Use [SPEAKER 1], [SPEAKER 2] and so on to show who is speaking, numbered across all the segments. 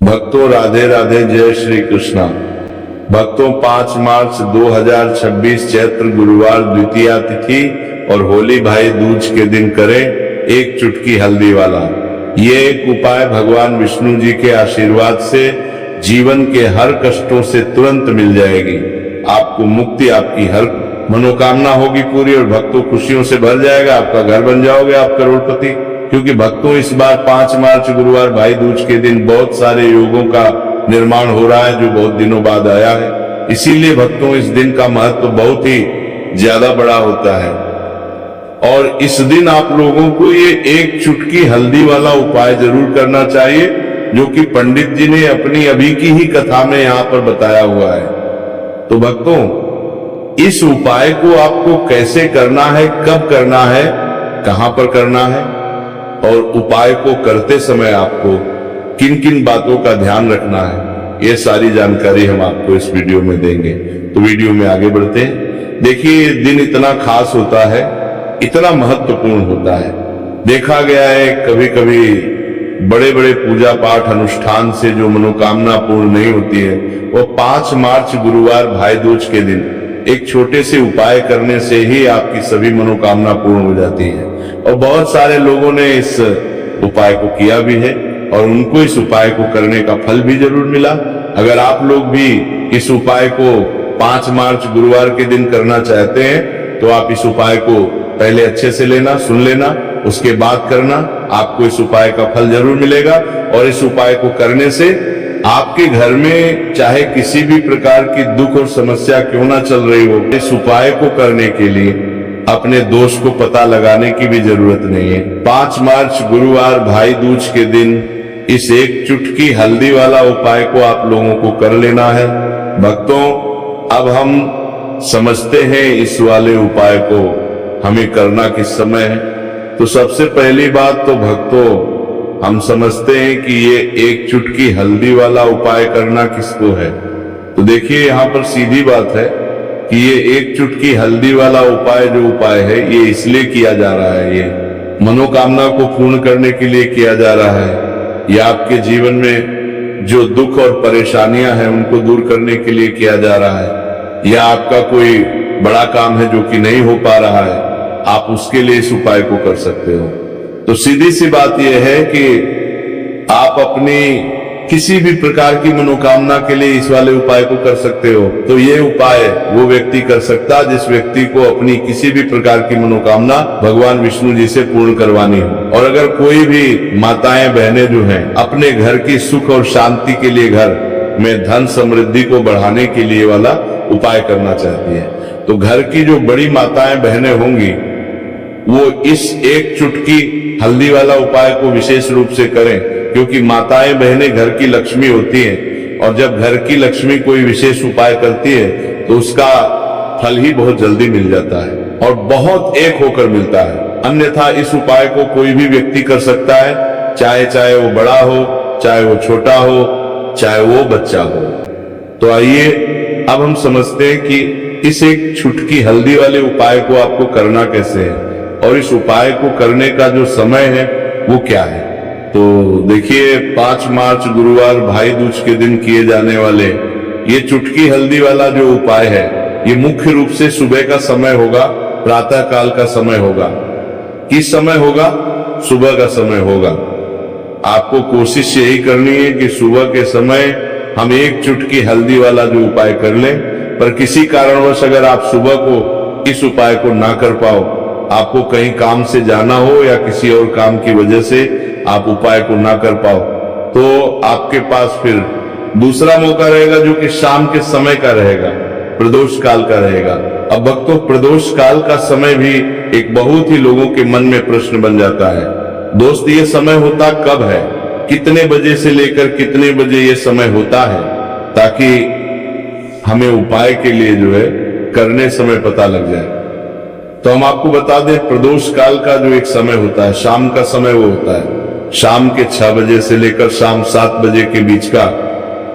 [SPEAKER 1] भक्तों राधे राधे, जय श्री कृष्णा। भक्तों 5 मार्च 2026 चैत्र गुरुवार द्वितीया तिथि और होली भाई दूज के दिन करें एक चुटकी हल्दी वाला। ये एक उपाय भगवान विष्णु जी के आशीर्वाद से जीवन के हर कष्टों से तुरंत मिल जाएगी। आपको मुक्ति, आपकी हर मनोकामना होगी पूरी और भक्तों खुशियों से भर जाएगा। आपका घर बन जाओगे आप करोड़पति। क्योंकि भक्तों इस बार 5 मार्च गुरुवार भाई दूज के दिन बहुत सारे योगों का निर्माण हो रहा है जो बहुत दिनों बाद आया है। इसीलिए भक्तों इस दिन का महत्व बहुत ही ज्यादा बड़ा होता है और इस दिन आप लोगों को ये एक चुटकी हल्दी वाला उपाय जरूर करना चाहिए, जो कि पंडित जी ने अपनी अभी की ही कथा में यहाँ पर बताया हुआ है। तो भक्तों इस उपाय को आपको कैसे करना है, कब करना है, कहां पर करना है और उपाय को करते समय आपको किन किन बातों का ध्यान रखना है, ये सारी जानकारी हम आपको इस वीडियो में देंगे। तो वीडियो में आगे बढ़ते हैं। देखिए ये दिन इतना खास होता है, इतना महत्वपूर्ण होता है। देखा गया है कभी कभी बड़े बड़े पूजा पाठ अनुष्ठान से जो मनोकामना पूर्ण नहीं होती है, वो 5 मार्च गुरुवार भाई दूज के दिन एक छोटे से उपाय करने से ही आपकी सभी मनोकामना पूर्ण हो जाती है। और बहुत सारे लोगों ने इस उपाय को किया भी है और उनको इस उपाय को करने का फल भी जरूर मिला। अगर आप लोग भी इस उपाय को 5 मार्च गुरुवार के दिन करना चाहते हैं तो आप इस उपाय को पहले अच्छे से लेना, सुन लेना, उसके बाद करना। आपको इस उपाय का फल जरूर मिलेगा और इस उपाय को करने से आपके घर में चाहे किसी भी प्रकार की दुख और समस्या क्यों ना चल रही हो, इस उपाय को करने के लिए अपने दोष को पता लगाने की भी जरूरत नहीं है। 5 मार्च गुरुवार भाई दूज के दिन इस एक चुटकी हल्दी वाला उपाय को आप लोगों को कर लेना है। भक्तों अब हम समझते हैं इस वाले उपाय को हमें करना किस समय है। तो सबसे पहली बात तो भक्तों हम समझते हैं कि ये एक चुटकी हल्दी वाला उपाय करना किसको है। तो देखिए यहाँ पर सीधी बात है कि ये एक चुटकी हल्दी वाला उपाय जो उपाय है ये इसलिए किया जा रहा है, ये मनोकामना को पूर्ण करने के लिए किया जा रहा है, या आपके जीवन में जो दुख और परेशानियां हैं उनको दूर करने के लिए किया जा रहा है, या आपका कोई बड़ा काम है जो कि नहीं हो पा रहा है, आप उसके लिए इस उपाय को कर सकते हो। तो सीधी सी बात यह है कि आप अपनी किसी भी प्रकार की मनोकामना के लिए इस वाले उपाय को कर सकते हो। तो ये उपाय वो व्यक्ति कर सकता जिस व्यक्ति को अपनी किसी भी प्रकार की मनोकामना भगवान विष्णु जी से पूर्ण करवानी हो। और अगर कोई भी माताएं बहनें जो हैं अपने घर की सुख और शांति के लिए, घर में धन समृद्धि को बढ़ाने के लिए वाला उपाय करना चाहती है, तो घर की जो बड़ी माताएं बहनें होंगी वो इस एक चुटकी हल्दी वाला उपाय को विशेष रूप से करें, क्योंकि माताएं बहनें घर की लक्ष्मी होती हैं और जब घर की लक्ष्मी कोई विशेष उपाय करती है तो उसका फल ही बहुत जल्दी मिल जाता है और बहुत एक होकर मिलता है। अन्यथा इस उपाय को कोई भी व्यक्ति कर सकता है, चाहे वो बड़ा हो, चाहे वो छोटा हो, चाहे वो बच्चा हो। तो आइए अब हम समझते हैं कि इस एक चुटकी हल्दी वाले उपाय को आपको करना कैसे है और इस उपाय को करने का जो समय है वो क्या है। तो देखिए 5 मार्च गुरुवार भाई दूज के दिन किए जाने वाले ये चुटकी हल्दी वाला जो उपाय है ये मुख्य रूप से सुबह का समय होगा, प्रातः काल का समय होगा। किस समय होगा? सुबह का समय होगा। आपको कोशिश यही करनी है कि सुबह के समय हम एक चुटकी हल्दी वाला जो उपाय कर लें। पर किसी कारणवश अगर आप सुबह को इस उपाय को ना कर पाओ, आपको कहीं काम से जाना हो या किसी और काम की वजह से आप उपाय को ना कर पाओ, तो आपके पास फिर दूसरा मौका रहेगा जो कि शाम के समय का रहेगा, प्रदोष काल का रहेगा। अब भक्तों प्रदोष काल का समय भी एक बहुत ही लोगों के मन में प्रश्न बन जाता है। दोस्त ये समय होता कब है, कितने बजे से लेकर कितने बजे ये समय होता है, ताकि हमें उपाय के लिए जो है करने समय पता लग जाए। तो हम आपको बता दें प्रदोष काल का जो एक समय होता है, शाम का समय वो होता है शाम के 6 बजे से लेकर शाम 7 बजे के बीच का।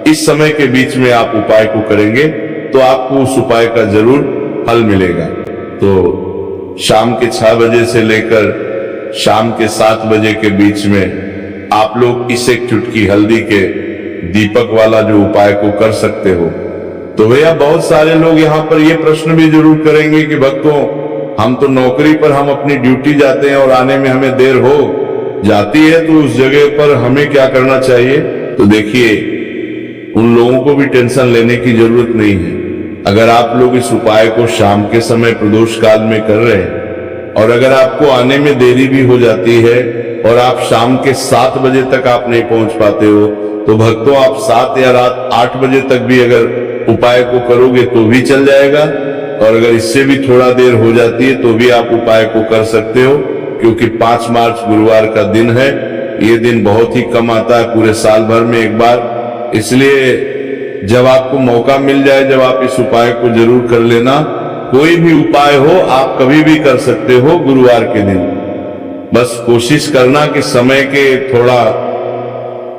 [SPEAKER 1] इस समय के बीच में आप उपाय को करेंगे तो आपको उस उपाय का जरूर फल मिलेगा। तो शाम के 6 बजे से लेकर शाम के 7 बजे के बीच में आप लोग इस एक चुटकी हल्दी के दीपक वाला जो उपाय को कर सकते हो। तो भैया बहुत सारे लोग यहाँ पर ये प्रश्न भी जरूर करेंगे कि भक्तों, हम तो नौकरी पर हम अपनी ड्यूटी जाते हैं और आने में हमें देर हो जाती है, तो उस जगह पर हमें क्या करना चाहिए? तो देखिए, उन लोगों को भी टेंशन लेने की जरूरत नहीं है। अगर आप लोग इस उपाय को शाम के समय प्रदोष काल में कर रहे हैं और अगर आपको आने में देरी भी हो जाती है और आप शाम के 7 बजे तक आप नहीं पहुंच पाते हो, तो भक्तों आप 7 या रात 8 बजे तक भी अगर उपाय को करोगे तो भी चल जाएगा, और अगर इससे भी थोड़ा देर हो जाती है तो भी आप उपाय को कर सकते हो, क्योंकि 5 मार्च गुरुवार का दिन है। ये दिन बहुत ही कम आता है पूरे साल भर में एक बार, इसलिए जब आपको मौका मिल जाए, जब आप इस उपाय को जरूर कर लेना। कोई भी उपाय हो आप कभी भी कर सकते हो गुरुवार के दिन। बस कोशिश करना कि समय के थोड़ा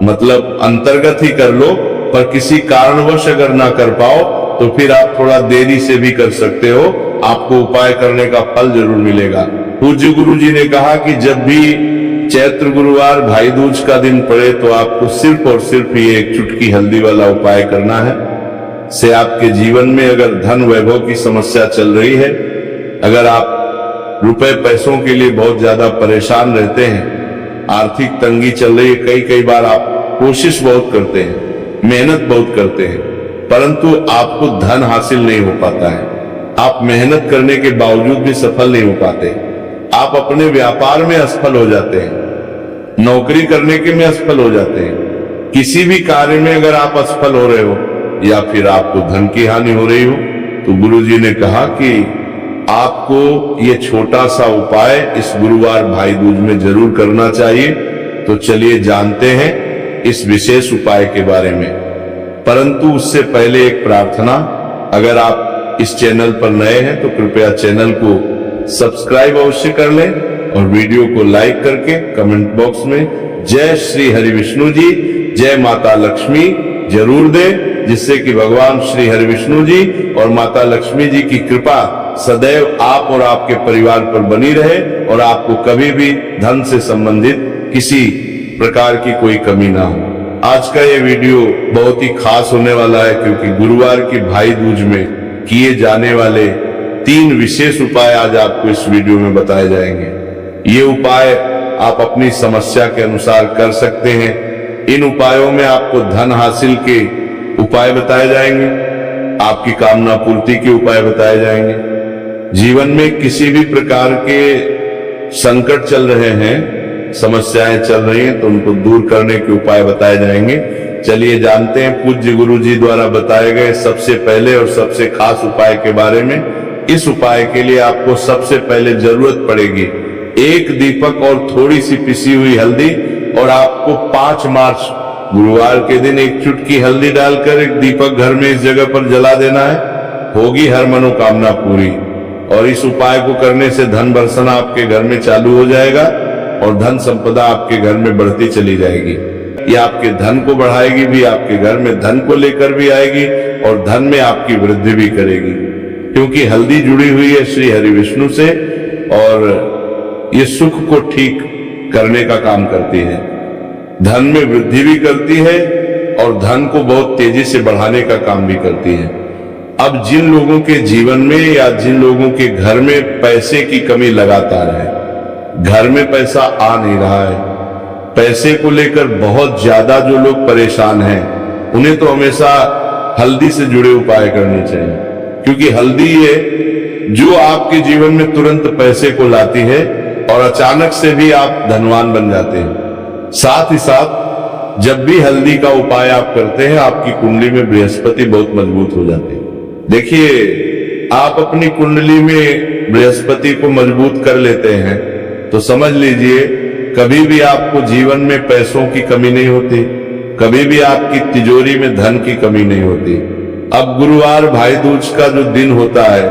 [SPEAKER 1] मतलब अंतर्गत ही कर लो, पर किसी कारणवश अगर ना कर पाओ तो फिर आप थोड़ा देरी से भी कर सकते हो, आपको उपाय करने का फल जरूर मिलेगा। पूज्य गुरु जी ने कहा कि जब भी चैत्र गुरुवार भाई दूज का दिन पड़े तो आपको सिर्फ और सिर्फ ये एक चुटकी हल्दी वाला उपाय करना है। से आपके जीवन में अगर धन वैभव की समस्या चल रही है, अगर आप रुपए पैसों के लिए बहुत ज्यादा परेशान रहते हैं, आर्थिक तंगी चल रही है, कई बार आप कोशिश बहुत करते हैं, मेहनत बहुत करते हैं, परंतु आपको धन हासिल नहीं हो पाता है, आप मेहनत करने के बावजूद भी सफल नहीं हो पाते, आप अपने व्यापार में असफल हो जाते हैं, नौकरी करने के में असफल हो जाते हैं, किसी भी कार्य में अगर आप असफल हो रहे हो या फिर आपको धन की हानि हो रही हो, तो गुरुजी ने कहा कि आपको ये छोटा सा उपाय इस गुरुवार भाई दूज में जरूर करना चाहिए। तो चलिए जानते हैं इस विशेष उपाय के बारे में, परंतु उससे पहले एक प्रार्थना। अगर आप इस चैनल पर नए हैं तो कृपया चैनल को सब्सक्राइब अवश्य कर लें और वीडियो को लाइक करके कमेंट बॉक्स में जय श्री हरि विष्णु जी, जय माता लक्ष्मी जरूर दें, जिससे कि भगवान श्री हरि विष्णु जी और माता लक्ष्मी जी की कृपा सदैव आप और आपके परिवार पर बनी रहे और आपको कभी भी धन से संबंधित किसी प्रकार की कोई कमी ना हो। आज का ये वीडियो बहुत ही खास होने वाला है, क्योंकि गुरुवार की भाई दूज में किए जाने वाले 3 विशेष उपाय आज आपको इस वीडियो में बताए जाएंगे। ये उपाय आप अपनी समस्या के अनुसार कर सकते हैं। इन उपायों में आपको धन हासिल के उपाय बताए जाएंगे, आपकी कामना पूर्ति के उपाय बताए जाएंगे, जीवन में किसी भी प्रकार के संकट चल रहे हैं, समस्याएं चल रही हैं, तो उनको दूर करने के उपाय बताए जाएंगे। चलिए जानते हैं पूज्य गुरु जी द्वारा बताए गए सबसे पहले और सबसे खास उपाय के बारे में। इस उपाय के लिए आपको सबसे पहले जरूरत पड़ेगी 1 दीपक और थोड़ी सी पिसी हुई हल्दी, और आपको 5 मार्च गुरुवार के दिन 1 चुटकी हल्दी डालकर 1 दीपक घर में इस जगह पर जला देना है। होगी हर मनोकामना पूरी। और इस उपाय को करने से धन बरसना आपके घर में चालू हो जाएगा और धन संपदा आपके घर में बढ़ती चली जाएगी। ये आपके धन को बढ़ाएगी भी, आपके घर में धन को लेकर भी आएगी और धन में आपकी वृद्धि भी करेगी, क्योंकि हल्दी जुड़ी हुई है श्री हरि विष्णु से और ये सुख को ठीक करने का काम करती है, धन में वृद्धि भी करती है और धन को बहुत तेजी से बढ़ाने का काम भी करती है। अब जिन लोगों के जीवन में या जिन लोगों के घर में पैसे की कमी लगातार है, घर में पैसा आ नहीं रहा है, पैसे को लेकर बहुत ज्यादा जो लोग परेशान हैं, उन्हें तो हमेशा हल्दी से जुड़े उपाय करने चाहिए, क्योंकि हल्दी है जो आपके जीवन में तुरंत पैसे को लाती है और अचानक से भी आप धनवान बन जाते हैं। साथ ही साथ जब भी हल्दी का उपाय आप करते हैं, आपकी कुंडली में बृहस्पति बहुत मजबूत हो जाते हैं। देखिए, आप अपनी कुंडली में बृहस्पति को मजबूत कर लेते हैं तो समझ लीजिए कभी भी आपको जीवन में पैसों की कमी नहीं होती, कभी भी आपकी तिजोरी में धन की कमी नहीं होती। अब गुरुवार भाई दूज का जो दिन होता है,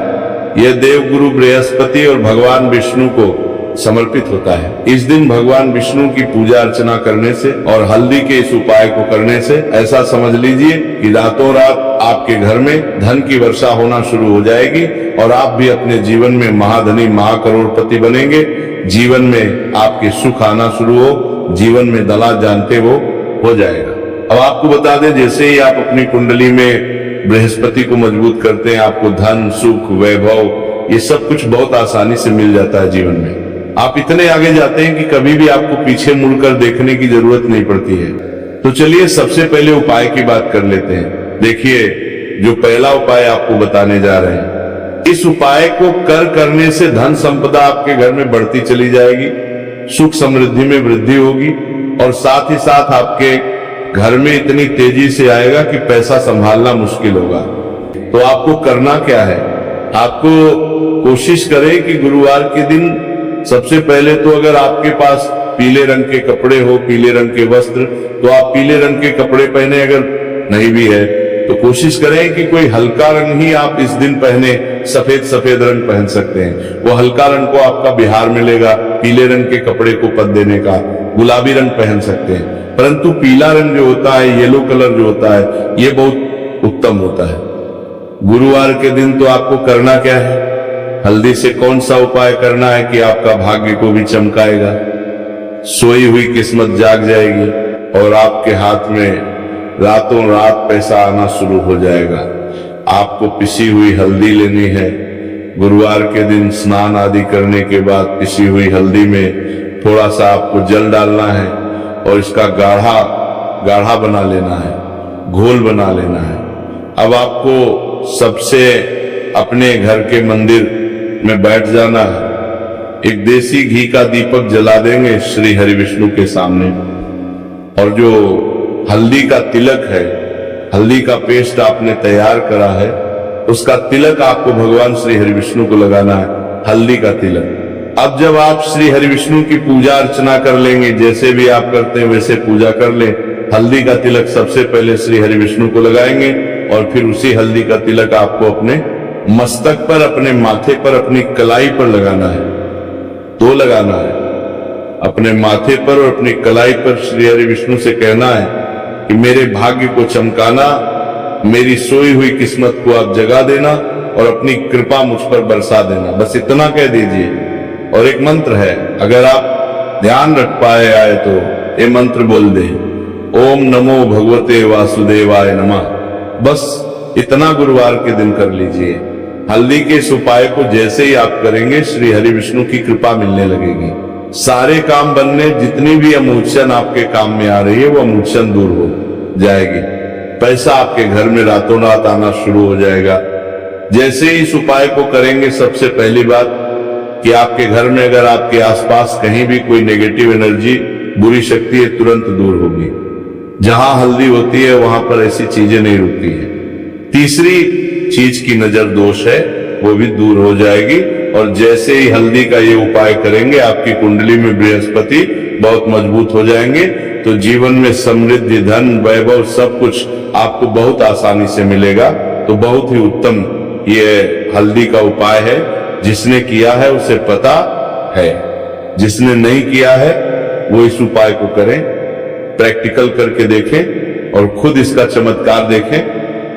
[SPEAKER 1] यह देवगुरु बृहस्पति और भगवान विष्णु को समर्पित होता है। इस दिन भगवान विष्णु की पूजा अर्चना करने से और हल्दी के इस उपाय को करने से ऐसा समझ लीजिए कि रातों रात आपके घर में धन की वर्षा होना शुरू हो जाएगी और आप भी अपने जीवन में महाधनी महाकरोड़पति बनेंगे। जीवन में आपके सुख आना शुरू हो, जीवन में दला जानते हो जाएगा। अब आपको बता दें, जैसे ही आप अपनी कुंडली में बृहस्पति को मजबूत करते हैं, आपको धन, सुख, वैभव, ये सब कुछ बहुत आसानी से मिल जाता है जीवन में। आप इतने आगे जाते हैं कि कभी भी आपको पीछे मुड़कर देखने की जरूरत नहीं पड़ती है। तो चलिए सबसे पहले उपाय की बात कर लेते हैं। देखिए, जो पहला उपाय आपको बताने जा रहे हैं, इस उपाय को करने से धन संपदा आपके घर में बढ़ती चली जाएगी, सुख समृद्धि में वृद्धि होगी और साथ ही साथ आपके घर में इतनी तेजी से आएगा कि पैसा संभालना मुश्किल होगा। तो आपको करना क्या है? आपको कोशिश करें कि गुरुवार के दिन सबसे पहले तो अगर आपके पास पीले रंग के कपड़े हो, पीले रंग के वस्त्र, तो आप पीले रंग के कपड़े पहने। अगर नहीं भी है तो कोशिश करें कि कोई हल्का रंग ही आप इस दिन पहने। सफेद रंग पहन सकते हैं, वो हल्का रंग को आपका बिहार मिलेगा। पीले रंग के कपड़े को पद देने का गुलाबी रंग पहन सकते हैं, परंतु पीला रंग जो होता है, येलो कलर जो होता है, ये बहुत उत्तम होता है। गुरुवार के दिन तो आपको करना क्या है? हल्दी से कौन सा उपाय करना है कि आपका भाग्य को भी चमकाएगा, सोई हुई किस्मत जाग जाएगी और आपके हाथ में रातों रात पैसा आना शुरू हो जाएगा। आपको पिसी हुई हल्दी लेनी है। गुरुवार के दिन स्नान आदि करने के बाद पिसी हुई हल्दी में थोड़ा सा आपको जल डालना है और इसका गाढ़ा बना लेना है, घोल बना लेना है। अब आपको सबसे अपने घर के मंदिर में बैठ जाना है, एक देसी घी का दीपक जला देंगे श्री हरि विष्णु के सामने, और जो हल्दी का तिलक है, हल्दी का पेस्ट आपने तैयार करा है, उसका तिलक आपको भगवान श्री हरि विष्णु को लगाना है, हल्दी का तिलक। अब जब आप श्री हरि विष्णु की पूजा अर्चना कर लेंगे, जैसे भी आप करते हैं वैसे पूजा कर लें। हल्दी का तिलक सबसे पहले श्री हरि विष्णु को लगाएंगे और फिर उसी हल्दी का तिलक आपको अपने मस्तक पर, अपने माथे पर, अपनी कलाई पर लगाना है। दो लगाना है, अपने माथे पर और अपनी कलाई पर। श्री हरि विष्णु से कहना है कि मेरे भाग्य को चमकाना, मेरी सोई हुई किस्मत को आप जगा देना और अपनी कृपा मुझ पर बरसा देना। बस इतना कह दीजिए। और एक मंत्र है, अगर आप ध्यान रख पाए आए तो ये मंत्र बोल दे, ओम नमो भगवते वासुदेवाय नमः। बस इतना गुरुवार के दिन कर लीजिए। हल्दी के इस उपाय को जैसे ही आप करेंगे, श्री हरि विष्णु की कृपा मिलने लगेगी। सारे काम बनने, जितनी भी अमूर्छन आपके काम में आ रही है वो अमूर्छन दूर हो जाएगी। पैसा आपके घर में रातों रात आना शुरू हो जाएगा। जैसे ही इस उपाय को करेंगे, सबसे पहली बात कि आपके घर में अगर आपके आसपास कहीं भी कोई नेगेटिव एनर्जी, बुरी शक्ति है, तुरंत दूर होगी। जहां हल्दी होती है वहां पर ऐसी चीजें नहीं रुकती है। तीसरी चीज की नजर दोष है, वो भी दूर हो जाएगी। और जैसे ही हल्दी का ये उपाय करेंगे, आपकी कुंडली में बृहस्पति बहुत मजबूत हो जाएंगे, तो जीवन में समृद्धि, धन, वैभव सब कुछ आपको बहुत आसानी से मिलेगा। तो बहुत ही उत्तम ये हल्दी का उपाय है। जिसने किया है उसे पता है, जिसने नहीं किया है वो इस उपाय को करें, प्रैक्टिकल करके देखें और खुद इसका चमत्कार देखें,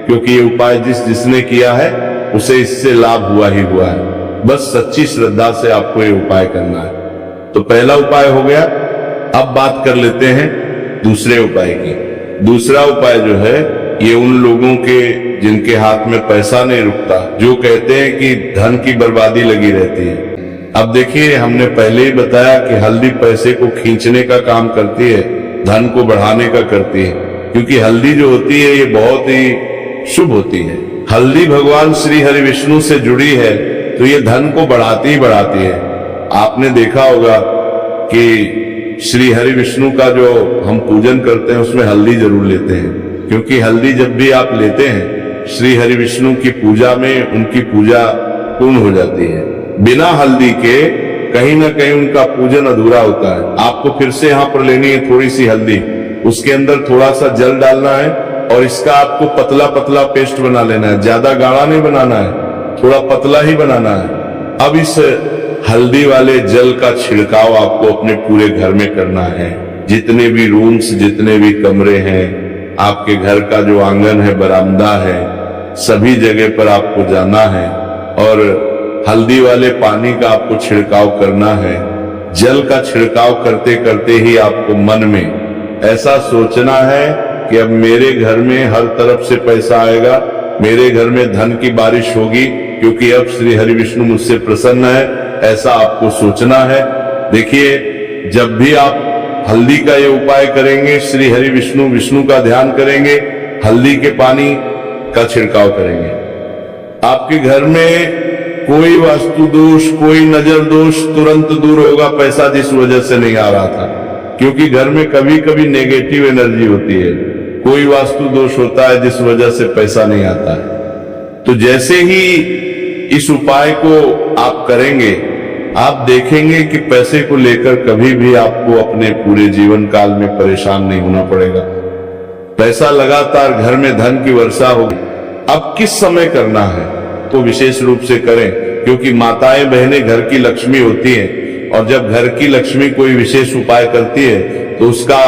[SPEAKER 1] क्योंकि ये उपाय जिसने किया है उसे इससे लाभ हुआ ही हुआ है। बस सच्ची श्रद्धा से आपको ये उपाय करना है। तो पहला उपाय हो गया। अब बात कर लेते हैं दूसरे उपाय की। दूसरा उपाय जो है, ये उन लोगों के जिनके हाथ में पैसा नहीं रुकता, जो कहते हैं कि धन की बर्बादी लगी रहती है। अब देखिए, हमने पहले ही बताया कि हल्दी पैसे को खींचने का काम करती है, धन को बढ़ाने का करती है, क्योंकि हल्दी जो होती है ये बहुत ही शुभ होती है। हल्दी भगवान श्री हरि विष्णु से जुड़ी है, तो ये धन को बढ़ाती ही बढ़ाती है। आपने देखा होगा कि श्री हरि विष्णु का जो हम पूजन करते हैं उसमें हल्दी जरूर लेते हैं, क्योंकि हल्दी जब भी आप लेते हैं श्री हरि विष्णु की पूजा में, उनकी पूजा पूर्ण हो जाती है। बिना हल्दी के कहीं ना कहीं उनका पूजन अधूरा होता है। आपको फिर से यहाँ पर लेनी है थोड़ी सी हल्दी, उसके अंदर थोड़ा सा जल डालना है और इसका आपको पतला पतला पेस्ट बना लेना है। ज्यादा गाढ़ा नहीं बनाना है, थोड़ा पतला ही बनाना है। अब इस हल्दी वाले जल का छिड़काव आपको अपने पूरे घर में करना है। जितने भी रूम्स, जितने भी कमरे हैं, आपके घर का जो आंगन है, बरामदा है, सभी जगह पर आपको जाना है और हल्दी वाले पानी का आपको छिड़काव करना है। जल का छिड़काव करते करते ही आपको मन में ऐसा सोचना है कि अब मेरे घर में हर तरफ से पैसा आएगा, मेरे घर में धन की बारिश होगी, क्योंकि अब श्री हरि विष्णु मुझसे प्रसन्न है, ऐसा आपको सोचना है। देखिए, जब भी आप हल्दी का ये उपाय करेंगे, श्री हरि विष्णु विष्णु का ध्यान करेंगे, हल्दी के पानी का छिड़काव करेंगे, आपके घर में कोई वास्तु दोष, कोई नजर दोष तुरंत दूर होगा। पैसा जिस वजह से नहीं आ रहा था, क्योंकि घर में कभी कभी नेगेटिव एनर्जी होती है, कोई वास्तु दोष होता है जिस वजह से पैसा नहीं आता है। तो जैसे ही इस उपाय को आप करेंगे, आप देखेंगे कि पैसे को लेकर कभी भी आपको अपने पूरे जीवन काल में परेशान नहीं होना पड़ेगा। पैसा लगातार घर में धन की वर्षा होगी। अब किस समय करना है तो विशेष रूप से करें, क्योंकि माताएं बहनें घर की लक्ष्मी होती हैं, और जब घर की लक्ष्मी कोई विशेष उपाय करती है तो उसका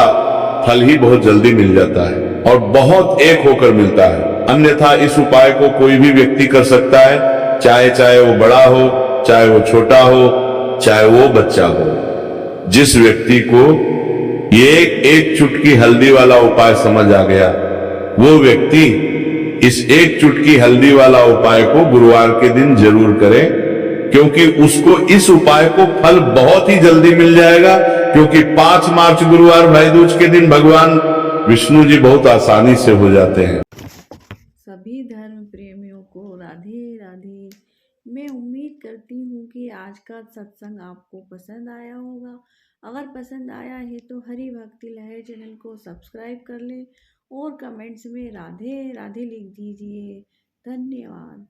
[SPEAKER 1] फल ही बहुत जल्दी मिल जाता है, और बहुत एक होकर मिलता है। अन्यथा इस उपाय को कोई भी व्यक्ति कर सकता है, चाहे वो बड़ा हो, चाहे वो छोटा हो, चाहे वो बच्चा हो। जिस व्यक्ति को ये एक चुटकी हल्दी वाला उपाय समझ आ गया, वो व्यक्ति इस एक चुटकी हल्दी वाला उपाय को गुरुवार के दिन जरूर करे, क्योंकि उसको इस उपाय को फल बहुत ही जल्दी मिल जाएगा। क्योंकि 5 मार्च गुरुवार भाई दूज के दिन भगवान विष्णु जी बहुत आसानी से हो जाते हैं।
[SPEAKER 2] सभी धर्म प्रेमियों को राधे राधे। मैं उम्मीद करती हूँ कि आज का सत्संग आपको पसंद आया होगा। अगर पसंद आया है तो हरि भक्ति लहर चैनल को सब्सक्राइब कर लें और कमेंट्स में राधे राधे लिख दीजिए। धन्यवाद।